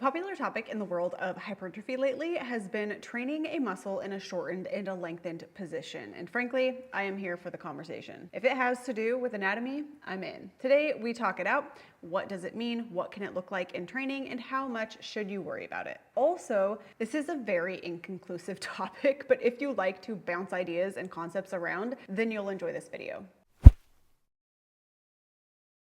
popular topic in the world of hypertrophy lately has been training a muscle in a shortened and a lengthened position. And frankly, I am here for the conversation. If it has to do with anatomy, I'm in. Today, we talk it out. What does it mean? What can it look like in training? And how much should you worry about it? Also, this is a very inconclusive topic, but if you like to bounce ideas and concepts around, then you'll enjoy this video.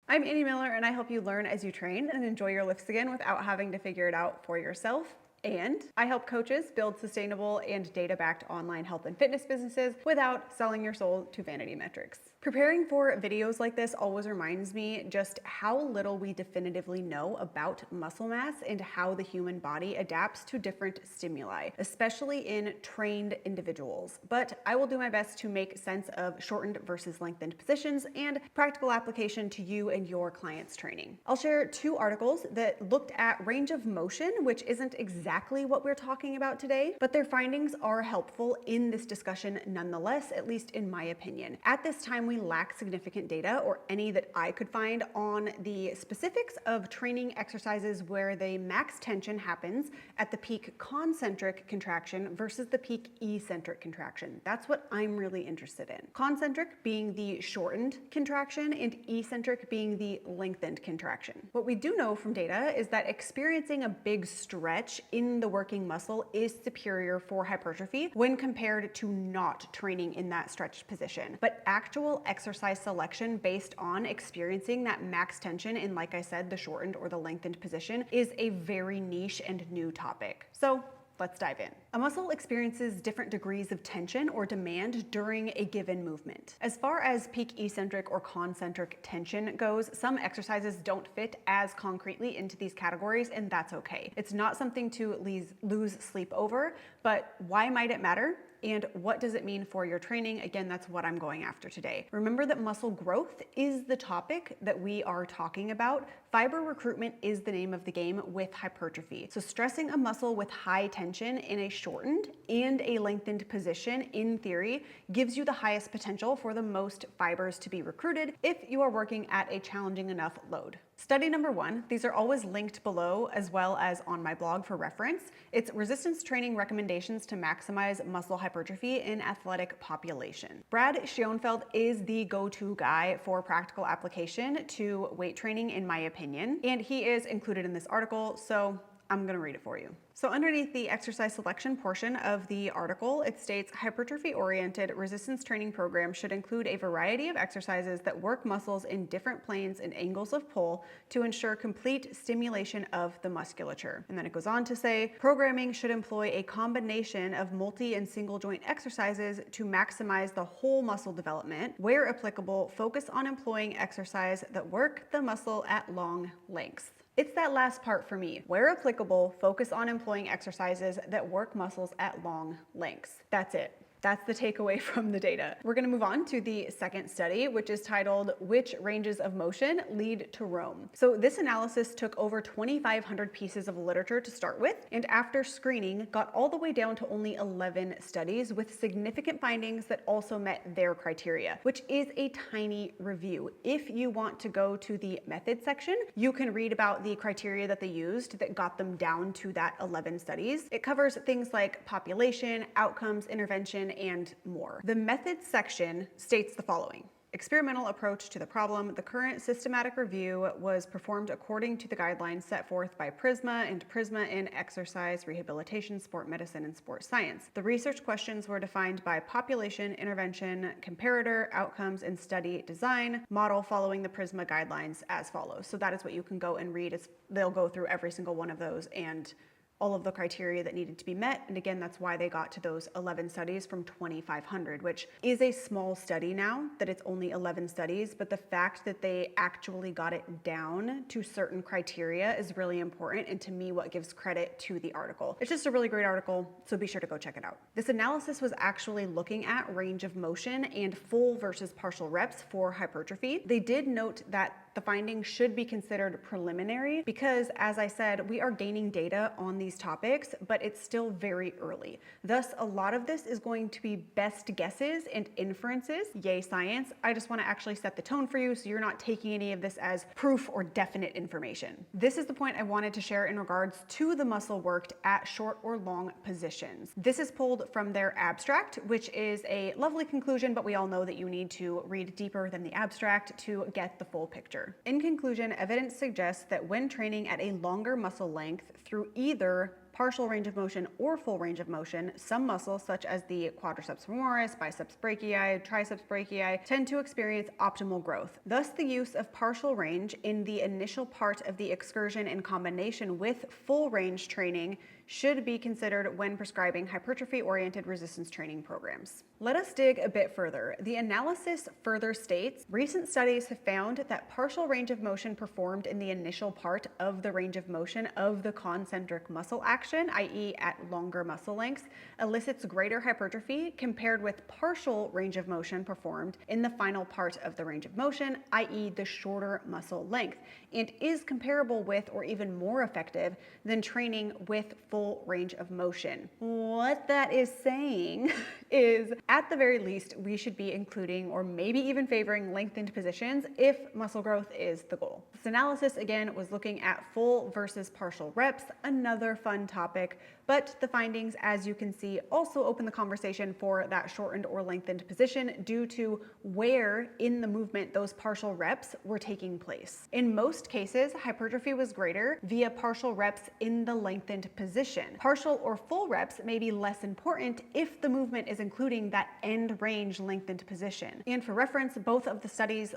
I'm Annie Miller, and I help you learn as you train and enjoy your lifts again without having to figure it out for yourself. And I help coaches build sustainable and data-backed online health and fitness businesses without selling your soul to vanity metrics. Preparing for videos like this always reminds me just how little we definitively know about muscle mass and how the human body adapts to different stimuli, especially in trained individuals. But I will do my best to make sense of shortened versus lengthened positions and practical application to you and your clients' training. I'll share 2 articles that looked at range of motion, which isn't exactly what we're talking about today, but their findings are helpful in this discussion nonetheless, at least in my opinion. At this time, we lack significant data, or any that I could find, on the specifics of training exercises where the max tension happens at the peak concentric contraction versus the peak eccentric contraction. That's what I'm really interested in. Concentric being the shortened contraction and eccentric being the lengthened contraction. What we do know from data is that experiencing a big stretch in the working muscle is superior for hypertrophy when compared to not training in that stretched position. But actual exercise selection based on experiencing that max tension in, like I said, the shortened or the lengthened position is a very niche and new topic. So let's dive in. A muscle experiences different degrees of tension or demand during a given movement. As far as peak eccentric or concentric tension goes, some exercises don't fit as concretely into these categories, and that's okay. It's not something to lose sleep over, but why might it matter? And what does it mean for your training? Again, that's what I'm going after today. Remember that muscle growth is the topic that we are talking about. Fiber recruitment is the name of the game with hypertrophy. So stressing a muscle with high tension in a shortened and a lengthened position, in theory, gives you the highest potential for the most fibers to be recruited if you are working at a challenging enough load. Study number 1, these are always linked below as well as on my blog for reference. It's resistance training recommendations to maximize muscle hypertrophy in athletic population. Brad Schoenfeld is the go-to guy for practical application to weight training, in my opinion, and he is included in this article, so I'm gonna read it for you. So underneath the exercise selection portion of the article, it states hypertrophy-oriented resistance training programs should include a variety of exercises that work muscles in different planes and angles of pull to ensure complete stimulation of the musculature. And then it goes on to say, programming should employ a combination of multi and single joint exercises to maximize the whole muscle development. Where applicable, focus on employing exercise that work the muscle at long lengths. It's that last part for me. Where applicable, focus on employing exercises that work muscles at long lengths. That's it. That's the takeaway from the data. We're gonna move on to the second study, which is titled, Which Ranges of Motion Lead to Rome? So this analysis took over 2,500 pieces of literature to start with, and after screening, got all the way down to only 11 studies with significant findings that also met their criteria, which is a tiny review. If you want to go to the method section, you can read about the criteria that they used that got them down to that 11 studies. It covers things like population, outcomes, intervention, and more. The methods section states the following. Experimental approach to the problem. The current systematic review was performed according to the guidelines set forth by PRISMA and PRISMA in exercise, rehabilitation, sport medicine, and sport science. The research questions were defined by population, intervention, comparator, outcomes, and study design model following the PRISMA guidelines as follows. So that is what you can go and read. They'll go through every single one of those and all of the criteria that needed to be met. And again, that's why they got to those 11 studies from 2,500, which is a small study now, that it's only 11 studies, but the fact that they actually got it down to certain criteria is really important, and to me, what gives credit to the article. It's just a really great article, so be sure to go check it out. This analysis was actually looking at range of motion and full versus partial reps for hypertrophy. They did note that the findings should be considered preliminary because, as I said, we are gaining data on these topics, but it's still very early. Thus, a lot of this is going to be best guesses and inferences. Yay, science. I just want to actually set the tone for you so you're not taking any of this as proof or definite information. This is the point I wanted to share in regards to the muscle worked at short or long positions. This is pulled from their abstract, which is a lovely conclusion, but we all know that you need to read deeper than the abstract to get the full picture. In conclusion, evidence suggests that when training at a longer muscle length through either partial range of motion or full range of motion, some muscles such as the quadriceps femoris, biceps brachii, triceps brachii tend to experience optimal growth. Thus, the use of partial range in the initial part of the excursion in combination with full range training should be considered when prescribing hypertrophy-oriented resistance training programs. Let us dig a bit further. The analysis further states, recent studies have found that partial range of motion performed in the initial part of the range of motion of the concentric muscle action, i.e. at longer muscle lengths, elicits greater hypertrophy compared with partial range of motion performed in the final part of the range of motion, i.e. the shorter muscle length, and is comparable with or even more effective than training with full range of motion. What that is saying is, at the very least, we should be including or maybe even favoring lengthened positions if muscle growth is the goal. This analysis, again, was looking at full versus partial reps, another fun topic, but the findings, as you can see, also open the conversation for that shortened or lengthened position due to where in the movement those partial reps were taking place. In most cases, hypertrophy was greater via partial reps in the lengthened position. Partial or full reps may be less important if the movement is including that end range lengthened position. And for reference, both of the studies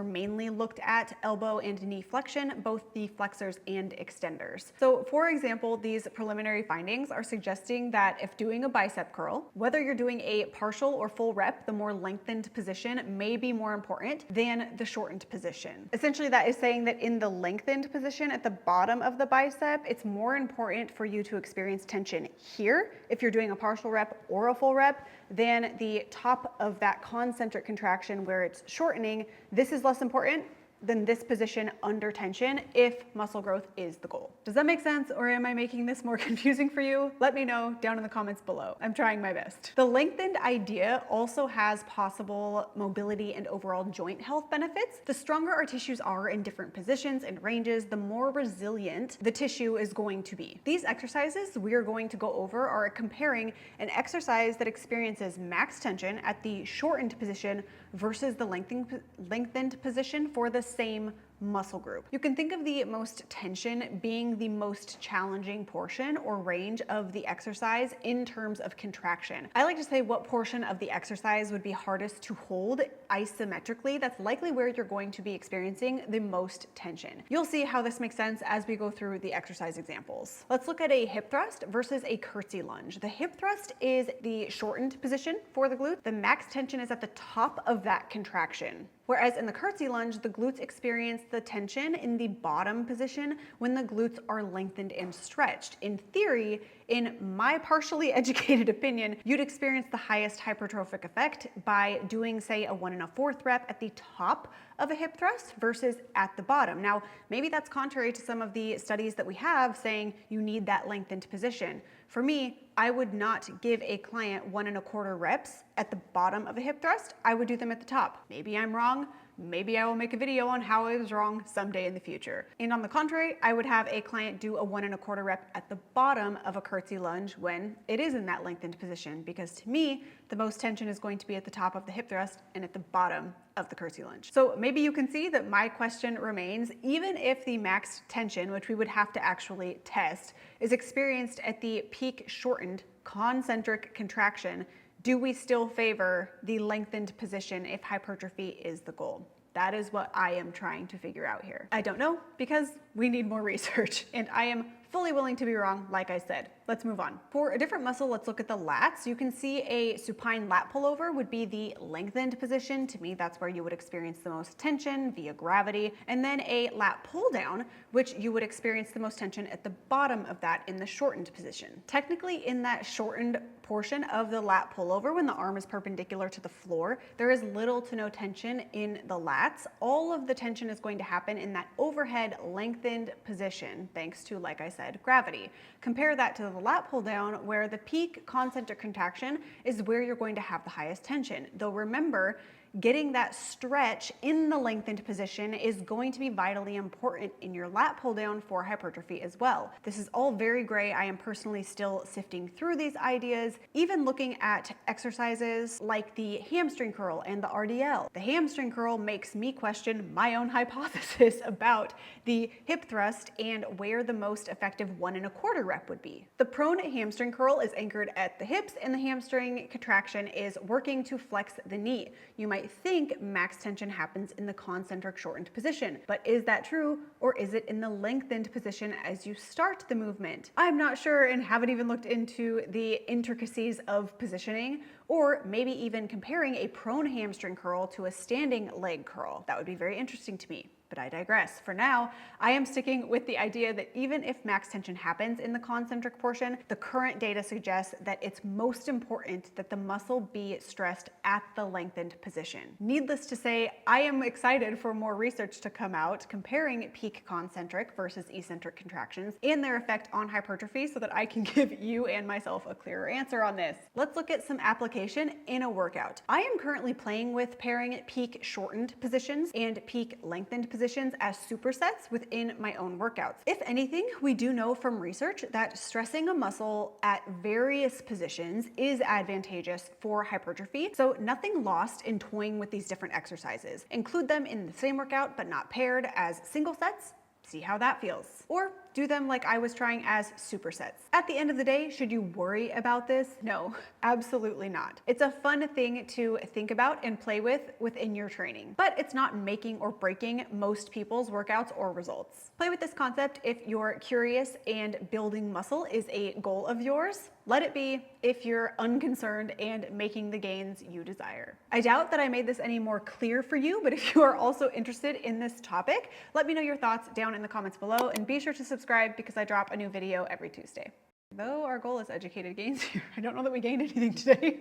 mainly looked at elbow and knee flexion, both the flexors and extenders. So for example, these preliminary findings are suggesting that if doing a bicep curl, whether you're doing a partial or full rep, the more lengthened position may be more important than the shortened position. Essentially, that is saying that in the lengthened position at the bottom of the bicep, it's more important for you to experience tension here if you're doing a partial rep or a full rep than the top of that concentric contraction where it's shortening. This is less important than this position under tension if muscle growth is the goal. Does that make sense, or am I making this more confusing for you? Let me know down in the comments below. I'm trying my best. The lengthened idea also has possible mobility and overall joint health benefits. The stronger our tissues are in different positions and ranges, the more resilient the tissue is going to be. These exercises we are going to go over are comparing an exercise that experiences max tension at the shortened position versus the lengthened position for the same muscle group. You can think of the most tension being the most challenging portion or range of the exercise in terms of contraction. I like to say what portion of the exercise would be hardest to hold isometrically. That's likely where you're going to be experiencing the most tension. You'll see how this makes sense as we go through the exercise examples. Let's look at a hip thrust versus a curtsy lunge. The hip thrust is the shortened position for the glute. The max tension is at the top of that contraction. Whereas in the curtsy lunge, the glutes experience the tension in the bottom position when the glutes are lengthened and stretched. In theory, in my partially educated opinion, you'd experience the highest hypertrophic effect by doing, say, a 1 1/4 rep at the top of a hip thrust versus at the bottom. Now, maybe that's contrary to some of the studies that we have saying you need that lengthened position. For me, I would not give a client 1 1/4 reps at the bottom of a hip thrust. I would do them at the top. Maybe I'm wrong. Maybe I will make a video on how I was wrong someday in the future. And on the contrary, I would have a client do a 1 1/4 rep at the bottom of a curtsy lunge when it is in that lengthened position, because to me, the most tension is going to be at the top of the hip thrust and at the bottom of the curtsy lunge. So maybe you can see that my question remains, even if the max tension, which we would have to actually test, is experienced at the peak shortened concentric contraction, do we still favor the lengthened position if hypertrophy is the goal? That is what I am trying to figure out here. I don't know, because we need more research, and I am fully willing to be wrong, like I said. let's move on. For a different muscle, let's look at the lats. You can see a supine lat pullover would be the lengthened position. To me, that's where you would experience the most tension via gravity. And then a lat pull down, which you would experience the most tension at the bottom of that in the shortened position. Technically, in that shortened portion of the lat pullover, when the arm is perpendicular to the floor, there is little to no tension in the lats. All of the tension is going to happen in that overhead lengthened position, thanks to, like I said, gravity. Compare that to the lat pull down, where the peak concentric contraction is where you're going to have the highest tension. Though remember, getting that stretch in the lengthened position is going to be vitally important in your lat pull down for hypertrophy as well. This is all very gray. I am personally still sifting through these ideas, even looking at exercises like the hamstring curl and the RDL. The hamstring curl makes me question my own hypothesis about the hip thrust and where the most effective 1 1/4 rep would be. The prone hamstring curl is anchored at the hips, and the hamstring contraction is working to flex the knee. You might think max tension happens in the concentric shortened position, but is that true, or is it in the lengthened position as you start the movement? I'm not sure and haven't even looked into the intricacies of positioning, or maybe even comparing a prone hamstring curl to a standing leg curl. That would be very interesting to me. But I digress. For now, I am sticking with the idea that even if max tension happens in the concentric portion, the current data suggests that it's most important that the muscle be stressed at the lengthened position. Needless to say, I am excited for more research to come out comparing peak concentric versus eccentric contractions and their effect on hypertrophy, so that I can give you and myself a clearer answer on this. Let's look at some application in a workout. I am currently playing with pairing peak shortened positions and peak lengthened positions as supersets within my own workouts. If anything, we do know from research that stressing a muscle at various positions is advantageous for hypertrophy, so nothing lost in toying with these different exercises. Include them in the same workout but not paired as single sets. See how that feels. Or do them like I was trying as supersets. At the end of the day, should you worry about this? No, absolutely not. It's a fun thing to think about and play with within your training, but it's not making or breaking most people's workouts or results. Play with this concept if you're curious and building muscle is a goal of yours. Let it be if you're unconcerned and making the gains you desire. I doubt that I made this any more clear for you, but if you are also interested in this topic, let me know your thoughts down in the comments below, and be sure to subscribe because I drop a new video every Tuesday. Though our goal is educated gains here, I don't know that we gained anything today.